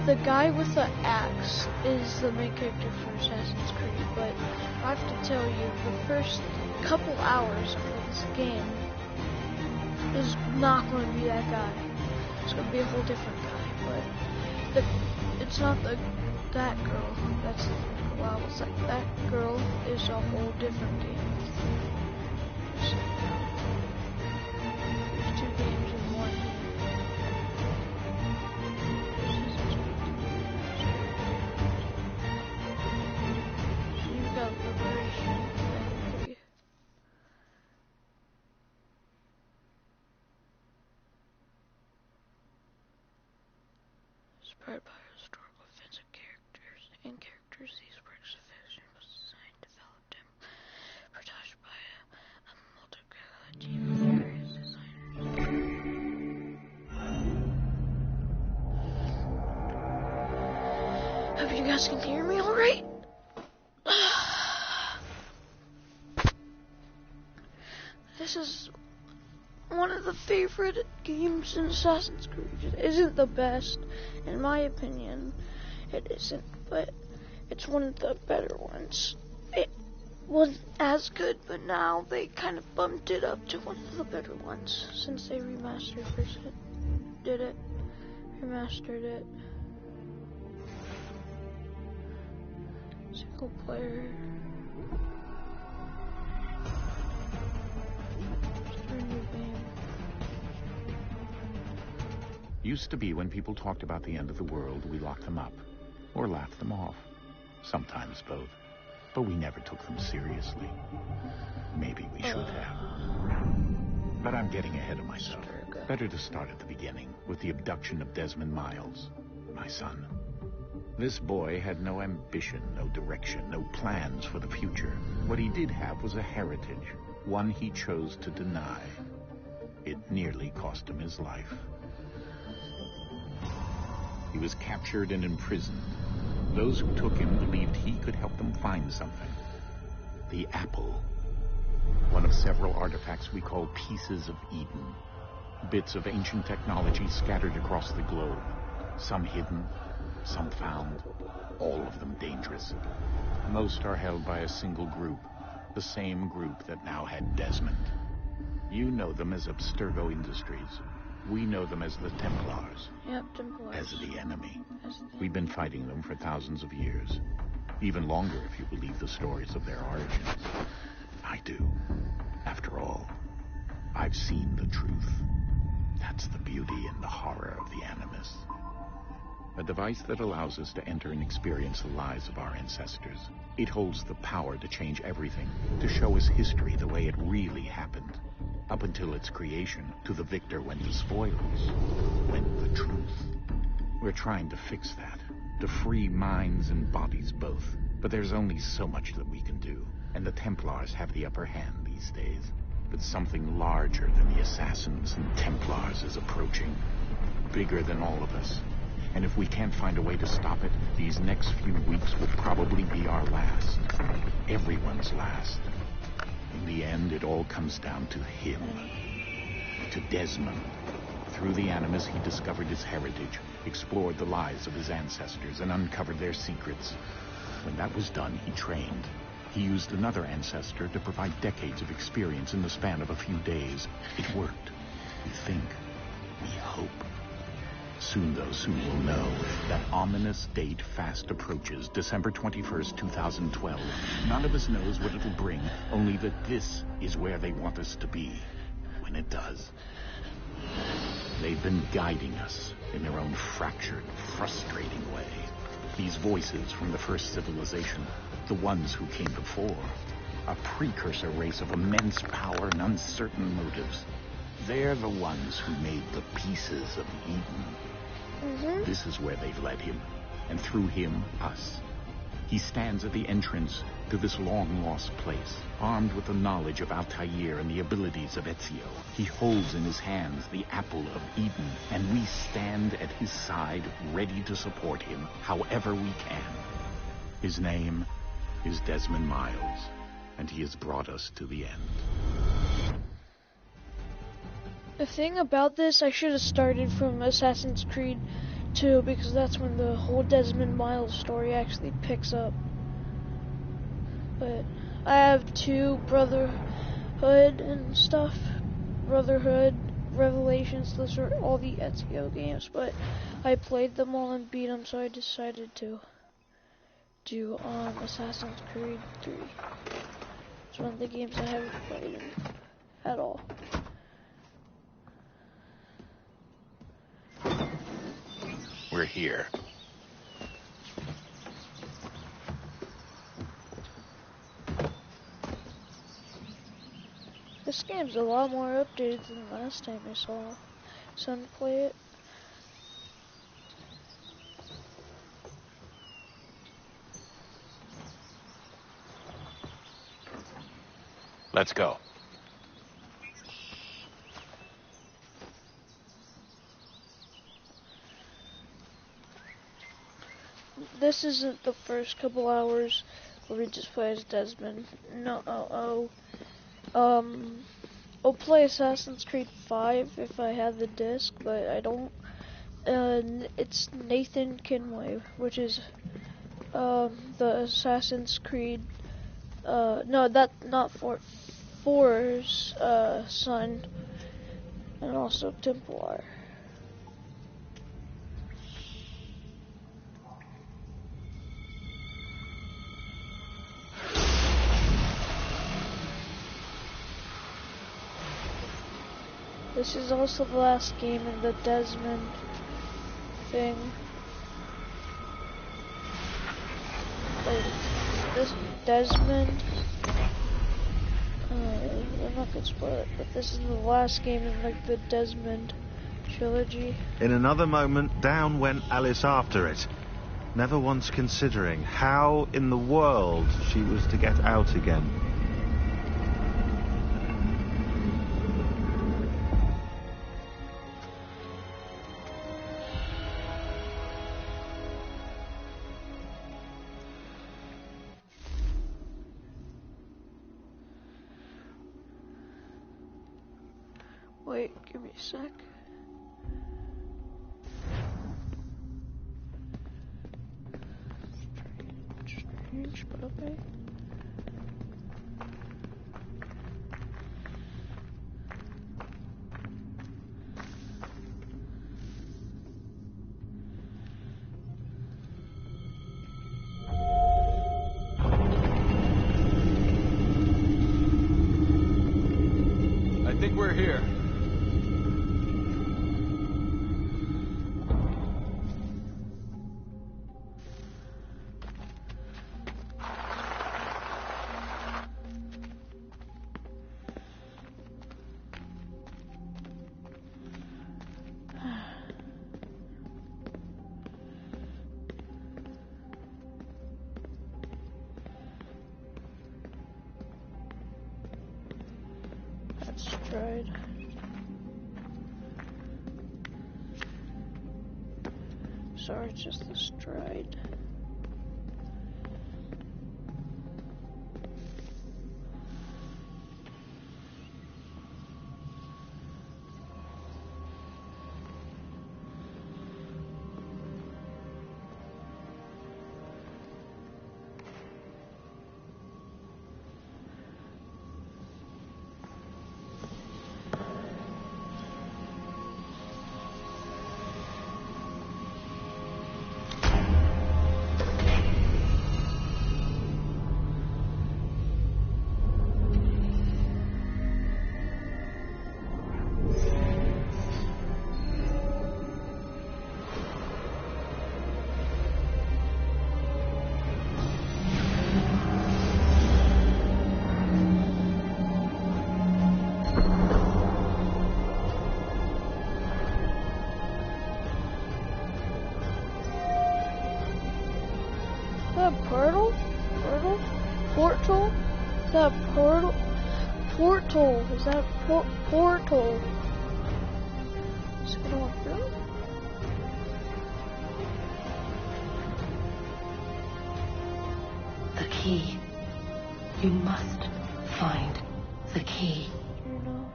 the guy with the axe is the main character for Assassin's Creed, but I have to tell you, the first couple hours of this game is not going to be that guy. It's going to be a whole different guy, but it's not that girl. That's the thing. Wow, it's like that girl is a whole different game. There's 2 games in one. So you've got Liberation and 3. Inspired by historical events and characters, these works of fiction was designed, developed, and produced by a multi-creative team of various designers. Hope you guys can hear me alright. This is one of the favorite games in Assassin's Creed. It isn't the best, in my opinion. It isn't, but it's one of the better ones. It wasn't as good, but now they kind of bumped it up to one of the better ones since they remastered it. Remastered it. Single player. Used to be when people talked about the end of the world, we locked them up or laughed them off. Sometimes both. But we never took them seriously. Maybe we should have. But I'm getting ahead of myself. Better to start at the beginning with the abduction of Desmond Miles, my son. This boy had no ambition, no direction, no plans for the future. What he did have was a heritage, one he chose to deny. It nearly cost him his life. He was captured and imprisoned. Those who took him believed he could help them find something. The apple. One of several artifacts we call pieces of Eden. Bits of ancient technology scattered across the globe. Some hidden, some found, all of them dangerous. Most are held by a single group, the same group that now had Desmond. You know them as Abstergo Industries. We know them as the Templars. Yep, Templars. As the enemy. We've been fighting them for thousands of years. Even longer if you believe the stories of their origins. I do. After all, I've seen the truth. That's the beauty and the horror of the Animus. A device that allows us to enter and experience the lives of our ancestors. It holds the power to change everything, to show us history the way it really happened. Up until its creation, to the victor went the spoils, went the truth. We're trying to fix that, to free minds and bodies both. But there's only so much that we can do, and the Templars have the upper hand these days. But something larger than the Assassins and Templars is approaching, bigger than all of us. And if we can't find a way to stop it, these next few weeks will probably be our last. Everyone's last. In the end, it all comes down to him. To Desmond. Through the Animus, he discovered his heritage, explored the lives of his ancestors, and uncovered their secrets. When that was done, he trained. He used another ancestor to provide decades of experience in the span of a few days. It worked. We think. We hope. Soon, though, soon we'll know. That ominous date fast approaches, December 21st, 2012. None of us knows what it'll bring, only that this is where they want us to be, when it does. They've been guiding us in their own fractured, frustrating way. These voices from the first civilization, the ones who came before, a precursor race of immense power and uncertain motives. They're the ones who made the pieces of Eden. This is where they've led him, and through him, us. He stands at the entrance to this long-lost place, armed with the knowledge of Altair and the abilities of Ezio. He holds in his hands the apple of Eden, and we stand at his side, ready to support him however we can. His name is Desmond Miles, and he has brought us to the end. The thing about this, I should have started from Assassin's Creed 2 because that's when the whole Desmond Miles story actually picks up. But I have 2 Brotherhood and stuff. Brotherhood, Revelations, those are all the Ezio games, but I played them all and beat them, so I decided to do Assassin's Creed 3. It's one of the games I haven't played at all. We're here. This game's a lot more updated than the last time I saw Son play it. Let's go. This isn't the first couple hours where we just play as Desmond. No, I'll play Assassin's Creed 5 if I have the disc, but I don't. It's Nathan Kinway, which is the Assassin's Creed. No, that not 4's son, and also Templar. This is also the last game in the Desmond thing. This Desmond, I'm not gonna spoil it, but this is the last game in like the Desmond trilogy. In another moment, down went Alice after it, never once considering how in the world she was to get out again. Wait, give me a sec. Strange, but okay. I think we're here. Stride. Sorry, it's just the stride. Portal? Is that portal? Portal. Is that portal? Is it gonna work through? The key. You must find the key. You know.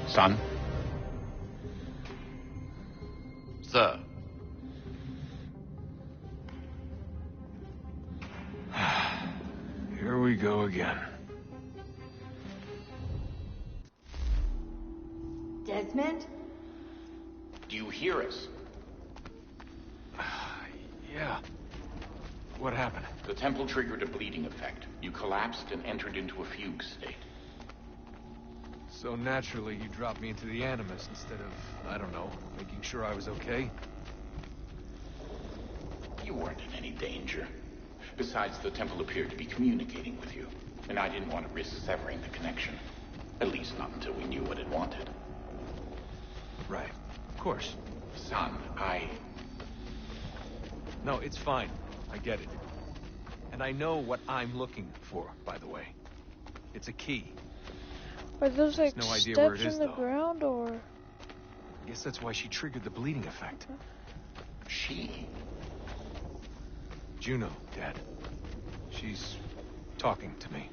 Son? again. Desmond? Do you hear us? Yeah. What happened? The temple triggered a bleeding effect. You collapsed and entered into a fugue state. So naturally, you dropped me into the Animus instead of, I don't know, making sure I was okay? You weren't in any danger. Besides, the temple appeared to be communicating with you, and I didn't want to risk severing the connection. At least not until we knew what it wanted. Right. Of course. Son, No, it's fine. I get it. And I know what I'm looking for, by the way. It's a key. Are those like no idea where steps it is, in the though. ground, or? I guess that's why she triggered the bleeding effect. She? Juno, Dad. She's talking to me.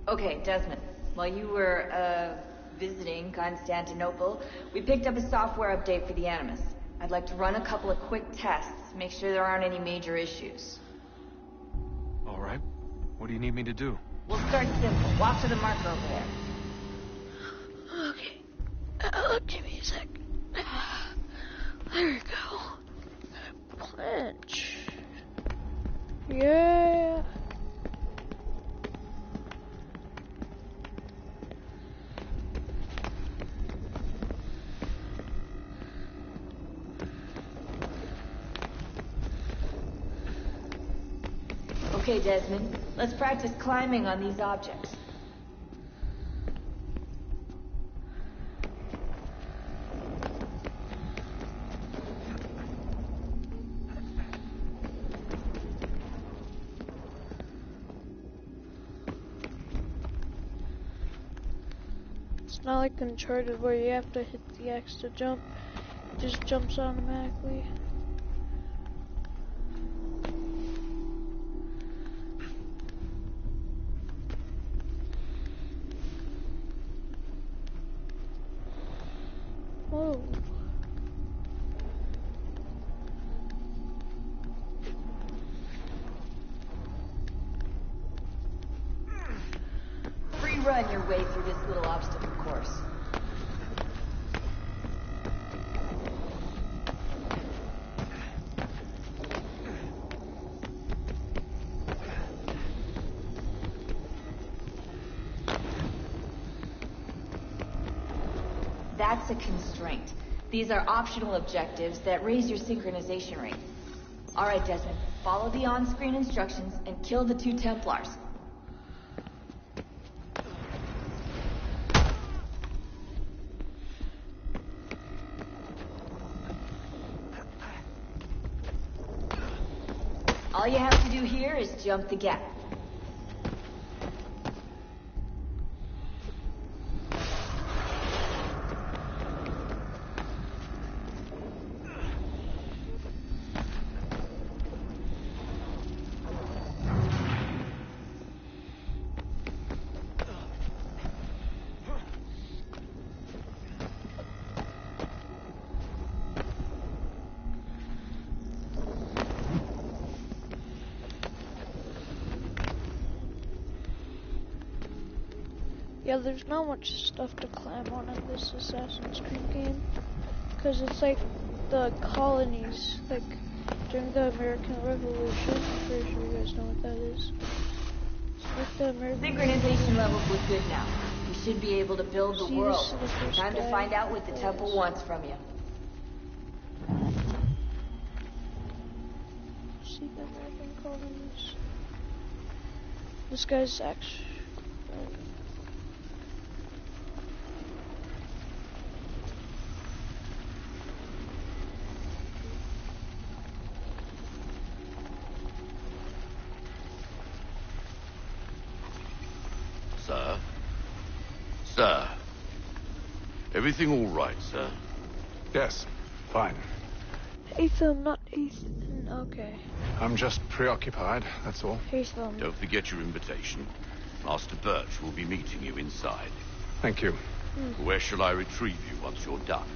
Okay, Desmond. While you were, visiting Constantinople, we picked up a software update for the Animus. I'd like to run a couple of quick tests, make sure there aren't any major issues. All right. What do you need me to do? We'll start simple. Walk to the marker over there. Okay. Give me a sec. There we go. Punch. Yeah. Okay, Desmond. Let's practice climbing on these objects. It's not like Uncharted where you have to hit the X to jump. It just jumps automatically. Whoa. Free run your way through this little obstacle course. That's a constraint. These are optional objectives that raise your synchronization rate. All right, Desmond. Follow the on-screen instructions and kill the 2 Templars. All you have to do here is jump the gap. Yeah, there's not much stuff to climb on in this Assassin's Creed game. Because it's like the colonies, like during the American Revolution. I'm pretty sure you guys know what that is. It's like the American Synchronization levels look good now. You should be able to build the See, world. this is the first Time to guy. find out what the temple wants from you. See the American colonies. This guy's actually. Sir? Sir? Everything all right, sir? Yes, fine. Aetham, not Ethan. Okay. I'm just preoccupied, that's all. Aetham. Don't forget your invitation. Master Birch will be meeting you inside. Thank you. Where shall I retrieve you once you're done?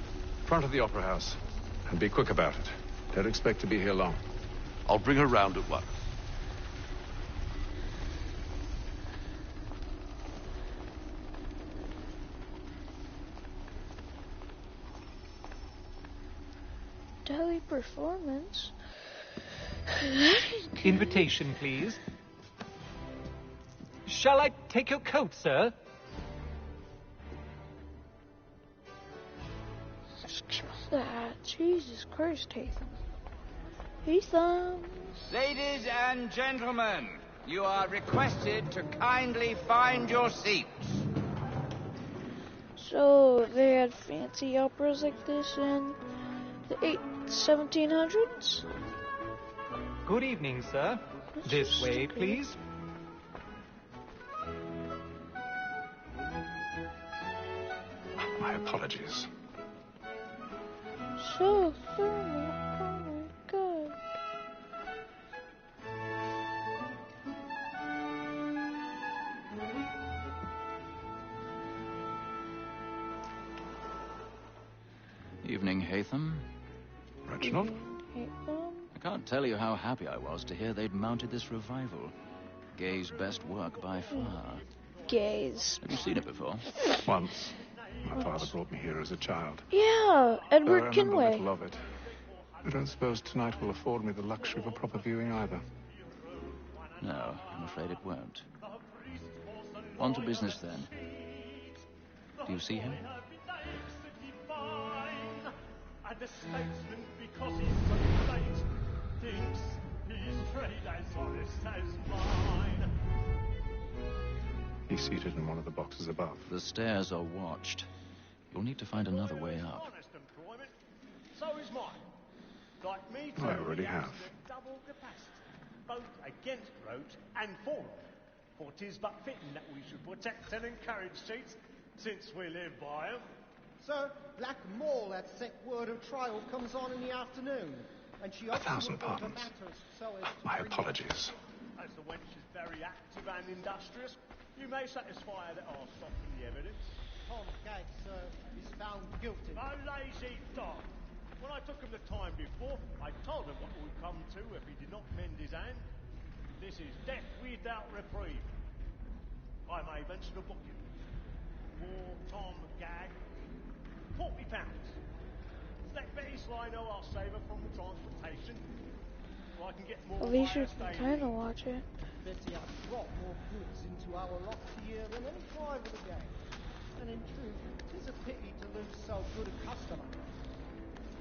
Front of the Opera House. And be quick about it. Don't expect to be here long. I'll bring her round at once. Daily performance. Invitation, please. Shall I take your coat, sir? Jesus Christ, Hatham. Hatham. Ladies and gentlemen, you are requested to kindly find your seats. So, they had fancy operas like this in the 1700s? Good evening, sir. This way, please. My apologies. So thermal, oh my god. Evening, Hatham. Reginald? Hatham? I can't tell you how happy I was to hear they'd mounted this revival. Gay's best work by far. Gays. Have you seen it before? Once. My father brought me here as a child. Yeah, Edward I remember Kenway. little of it. I don't suppose tonight will afford me the luxury of a proper viewing either. No, I'm afraid it won't. On to business then. Do you see him? And the statesman, because he's so late, thinks his trade as honest as mine. He's seated in one of the boxes above. The stairs are watched. You'll need to find another way up. Honest employment, so is mine. Like me too, I already he has have. the double capacity, both against roach and for them. For 'tis but fitting that we should protect and encourage cheats, since we live by 'em. Sir, Black Mall at set word of trial comes on in the afternoon, and she also will order matters so as to My bring apologies. As the wench is very active and industrious, you may satisfy her that I'll soften the evidence. Tom Gagg, sir, is found guilty. A lazy dog! When I took him the time before, I told him what would come to if he did not mend his hand. This is death without reprieve. I may venture to book him. For Tom Gagg, £40. Let Betty Sly know I'll save her from transportation. So I can get more Well, we by her should staying kind of here. watch it. Betty has brought more goods into our lots here than any driver of the game. And in truth, 'tis a pity to lose so good a customer.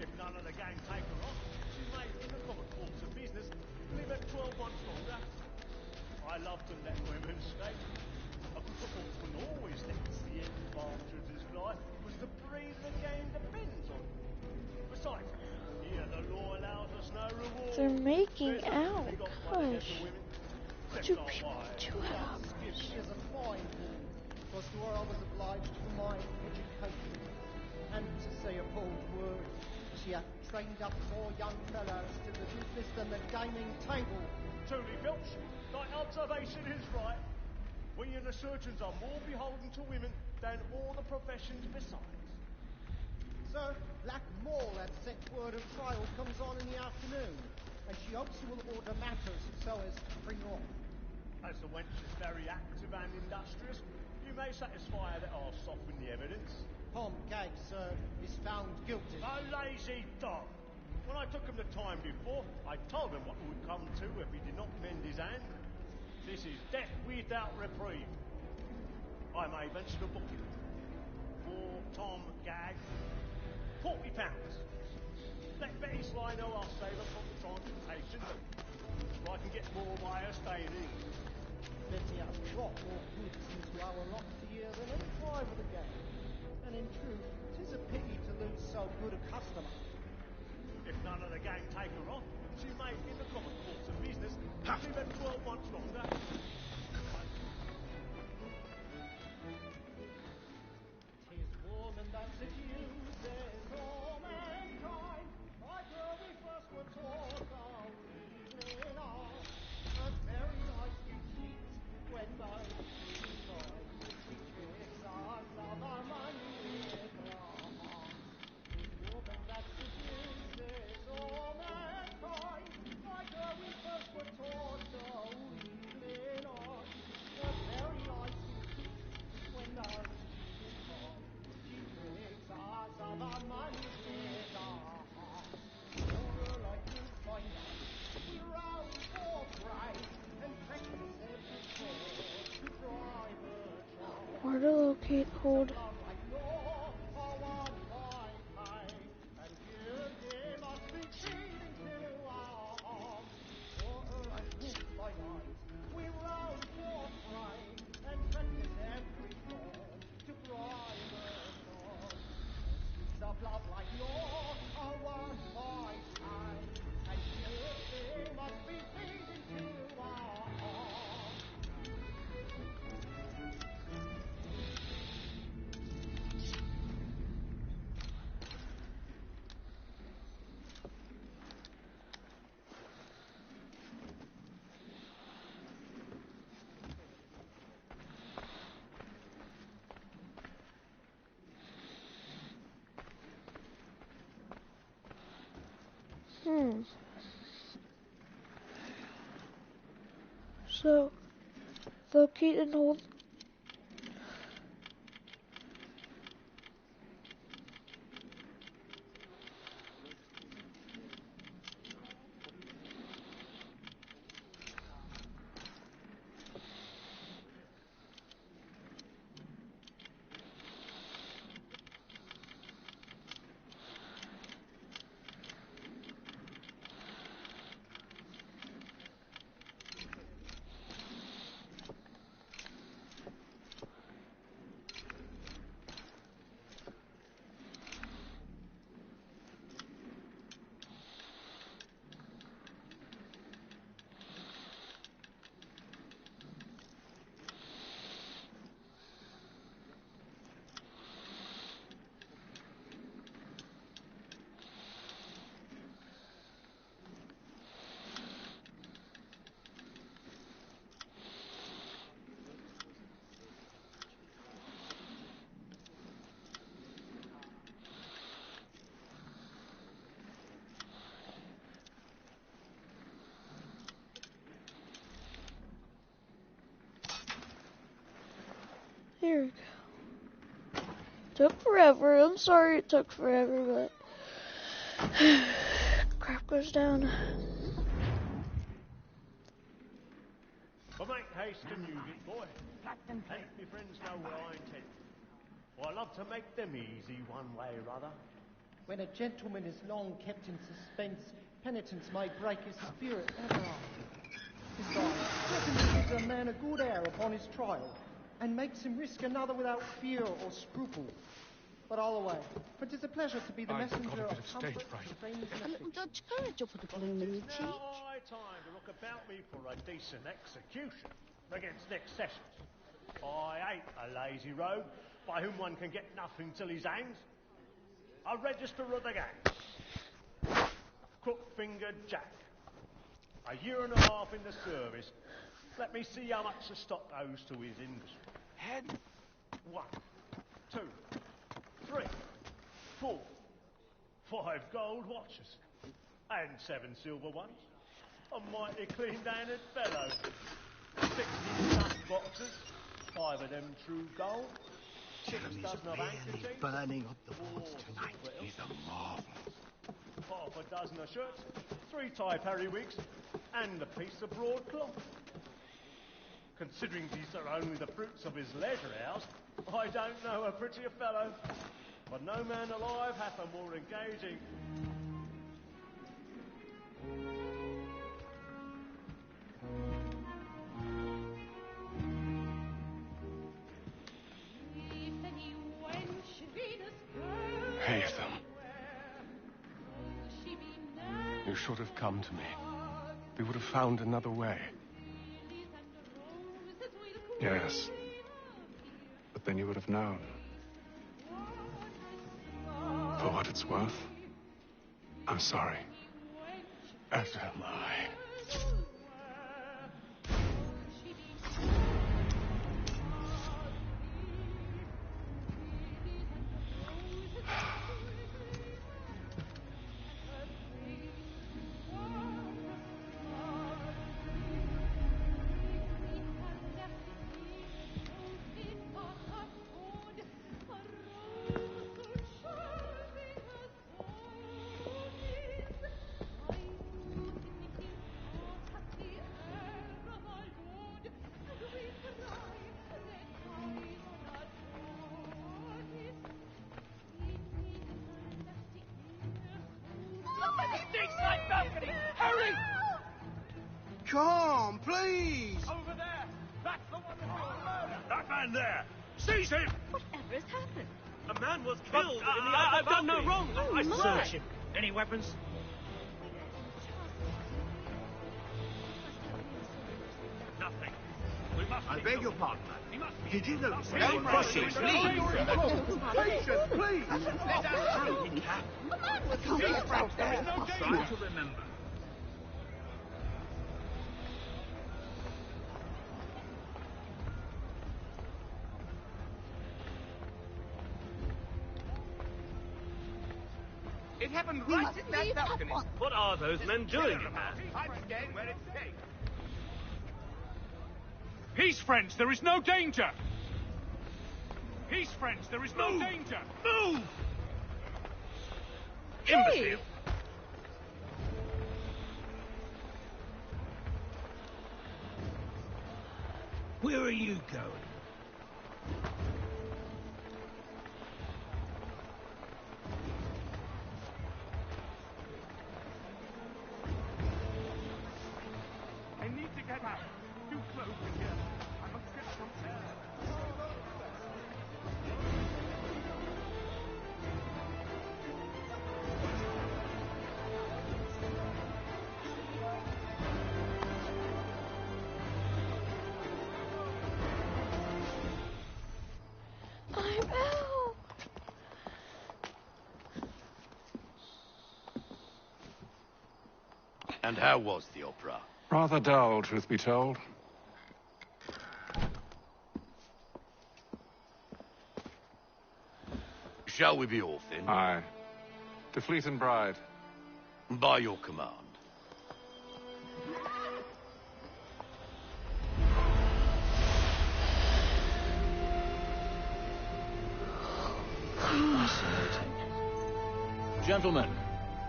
If none of the gang take her on, she may, in the common course of business, live at 12 months longer. I love to let women stay. A good footballman always lets the end partridges fly, because the breed of the game depends on it. Besides, here the law allows us no reward. They're making There's nothing out. we got by the head Gosh. of women, What except do our people wives. do about this? She is a fine woman, because to her I was obliged to my education. And to say a bold word, she hath trained up 4 young fellows to the business than the gaming table. Truly, Filch, thy observation is right. We and the surgeons are more beholden to women than all the professions besides. Sir, Black Mall at set word of trial comes on in the afternoon, and she hopes you will order matters so as to bring her on. As the wench is very active and industrious, you may satisfy her that I'll soften the evidence. Tom Gagg, sir, is found guilty. A lazy dog! When I took him the time before, I told him what would come to if he did not mend his hand. This is death without reprieve. I may venture to book him. For Tom Gagg, £40. Let Betty Sly know I'll save her from transportation, so I can get more by her staying in. Betty has brought more goods into our lots here than any driver of the game. And in truth, 'tis a pity to lose so good a customer. If none of the gang take her on, she may, in the common course of business, live at 12 months longer. Tis woman that seduces all mankind. Like where we first were taught our evening hour. And very nice we cheat when both we try to kiss our lover money with love. Tis woman that seduces all mankind. Like where we locate hold. So, locate and hold. Here we go. Took forever. I'm sorry it took forever, but crap goes down. But make haste to music, boy. And my friends know what I intend. For I love to make them easy one way or other. When a gentleman is long kept in suspense, penitence may break his spirit ever after. Besides, certainly gives a man a good air upon his trial, and makes him risk another without fear or scruple. But all away, for 'tis a pleasure to be the messenger of comfort to friends and affliction. Dodge courage up with the balloon in the cheek. Now I time to look about me for a decent execution against next sessions. I ain't a lazy rogue by whom one can get nothing till he's hanged. A register of the gang. Crook-fingered Jack. A year and a half in the service. Let me see how much the stock owes to his industry. Head. 1, 2, 3, 4, 5 gold watches. And 7 silver ones. A mighty clean-handed fellow. 60 dust boxes. 5 of them true gold. 6 dozen of handkerchiefs. Burning up the woods tonight is a marvel. Half a dozen of shirts. 3 tie periwigs. And a piece of broadcloth. Considering these are only the fruits of his leisure hours, I don't know a prettier fellow. But no man alive hath a more engaging... Haytham. You should have come to me. We would have found another way. Yes. But then you would have known. For what it's worth, I'm sorry. As am I. Dig side balcony! Hurry! Come on, please! Over there! That's the one that murder! That man there! Seize him! Whatever has happened? A man was killed in the I've done no wrong! I search him. Any weapons? Nothing. We must I beg your pardon, man. Did you notice? Don't push it, please! Patience, please! Let us through! The man was Be frank, there is no danger to remember. It happened right in that balcony. What are those men doing? I'm staying where it's safe. Peace, friends, there is no danger! Peace, friends, there is no danger! Move! Hey! Imbecile! Where are you going? I need to get out. Too close in here. I must get some air. I'm out. And how was the opera? Rather dull, truth be told. Shall we be off then? Aye. To Fleet and Bride. By your command. Fascinating. Gentlemen,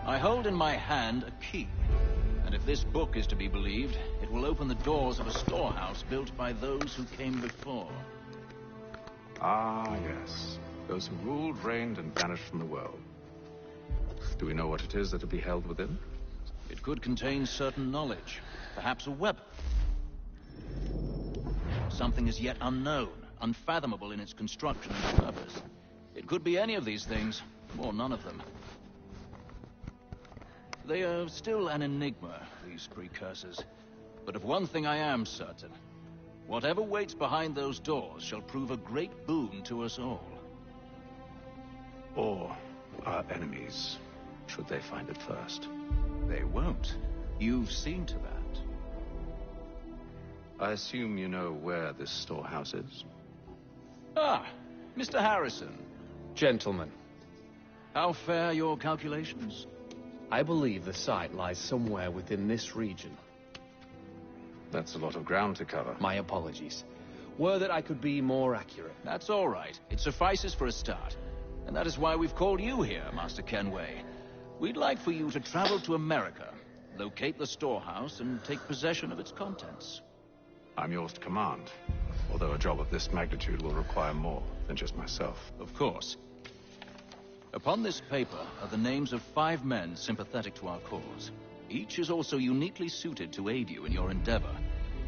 I hold in my hand a key. And if this book is to be believed, it will open the doors of a storehouse built by those who came before. Ah, yes. Those who ruled, reigned, and vanished from the world. Do we know what it is that will be held within? It could contain certain knowledge. Perhaps a weapon. Something as yet unknown, unfathomable in its construction and purpose. It could be any of these things, or none of them. They are still an enigma, these precursors. But of one thing I am certain. Whatever waits behind those doors shall prove a great boon to us all. Or our enemies, should they find it first. They won't. You've seen to that. I assume you know where this storehouse is? Ah, Mr. Harrison. Gentlemen, How fare your calculations? I believe the site lies somewhere within this region. That's a lot of ground to cover. My apologies. Were that I could be more accurate. That's all right. It suffices for a start. And that is why we've called you here, Master Kenway. We'd like for you to travel to America, locate the storehouse, and take possession of its contents. I'm yours to command, although a job of this magnitude will require more than just myself. Of course. Upon this paper are the names of 5 men sympathetic to our cause. Each is also uniquely suited to aid you in your endeavor.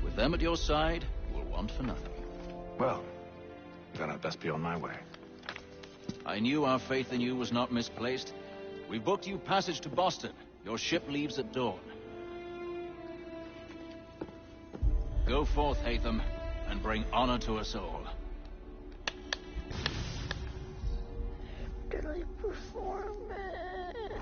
With them at your side, you will want for nothing. Well, then I'd best be on my way. I knew our faith in you was not misplaced. We booked you passage to Boston. Your ship leaves at dawn. Go forth, Hatham, and bring honor to us all. Did I perform it?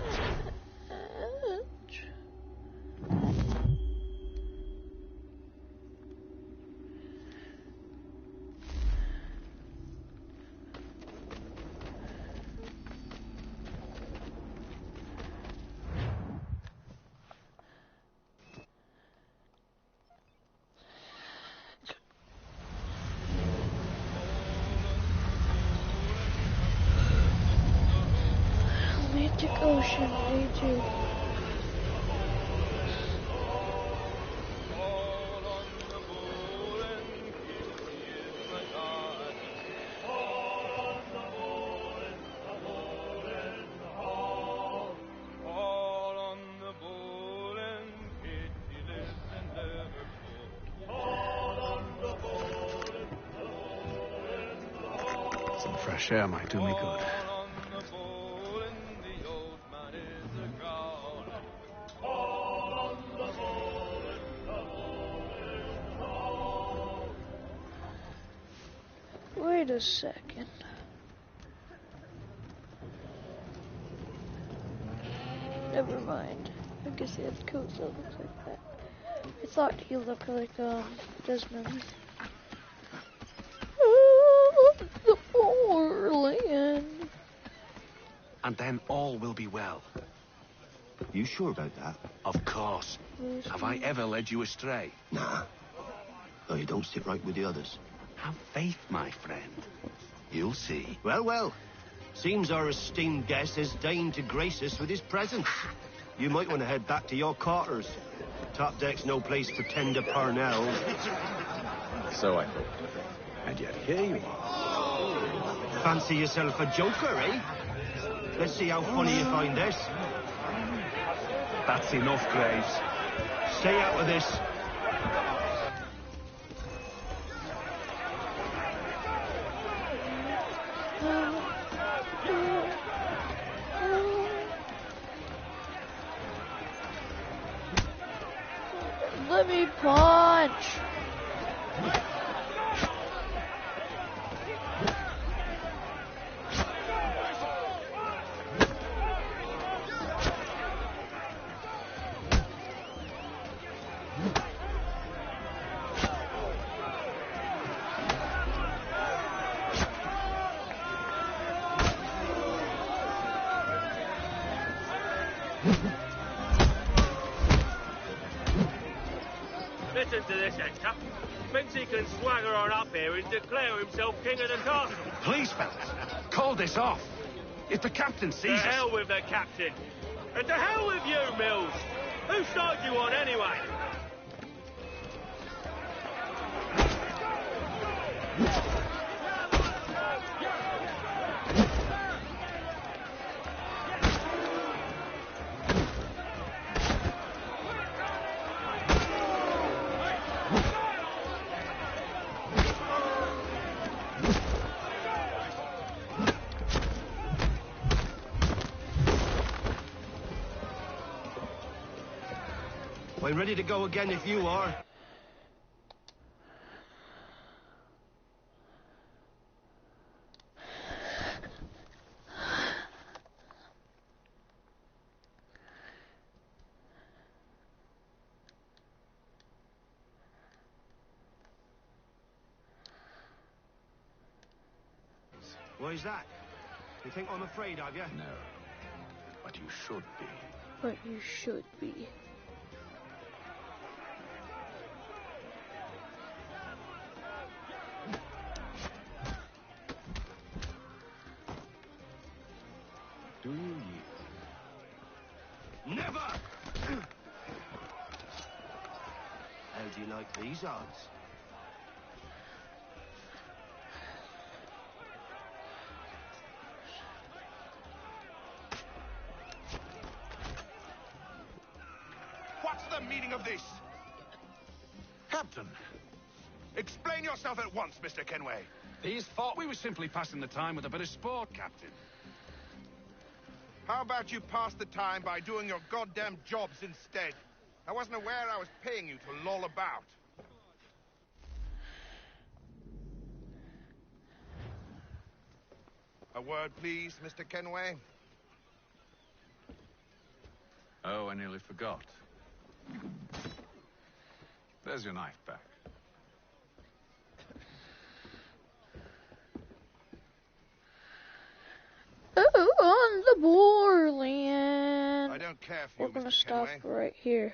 Atlantic Ocean, A2. fresh air might do me good. Wait a second. Never mind. I guess he has coat that looks like that. I thought he looked like Desmond. The Orlean. And then all will be well. You sure about that? Of course. Have I ever led you astray? Nah. No, you don't sit right with the others. Have faith, my friend. You'll see. Well, well. Seems our esteemed guest has deigned to grace us with his presence. You might want to head back to your quarters. Top deck's no place for tender Parnells. So I thought. And yet here you are. Fancy yourself a joker, eh? Let's see how funny you find this. That's enough, Graves. Stay out of this. Let me punch. Listen to this, Hector. Thinks he can swagger on up here and declare himself king of the castle. Please, fellas, call this off. If the captain sees us... To hell with the captain. And to hell with you, Mills. Whose side you on, anyway? I'm ready to go again if you are. Why is that? You think I'm afraid of you? No. But you should be. But you should be. Do you yield? Never! How do you like these odds? What's the meaning of this? Captain! Explain yourself at once, Mr. Kenway. These thought we were simply passing the time with a bit of sport, Captain. How about you pass the time by doing your goddamn jobs instead? I wasn't aware I was paying you to loll about. A word, please, Mr. Kenway. Oh, I nearly forgot. There's your knife back. Oh, on the Borland. I don't care for you, We're gonna Mr. stop Kenway. right here.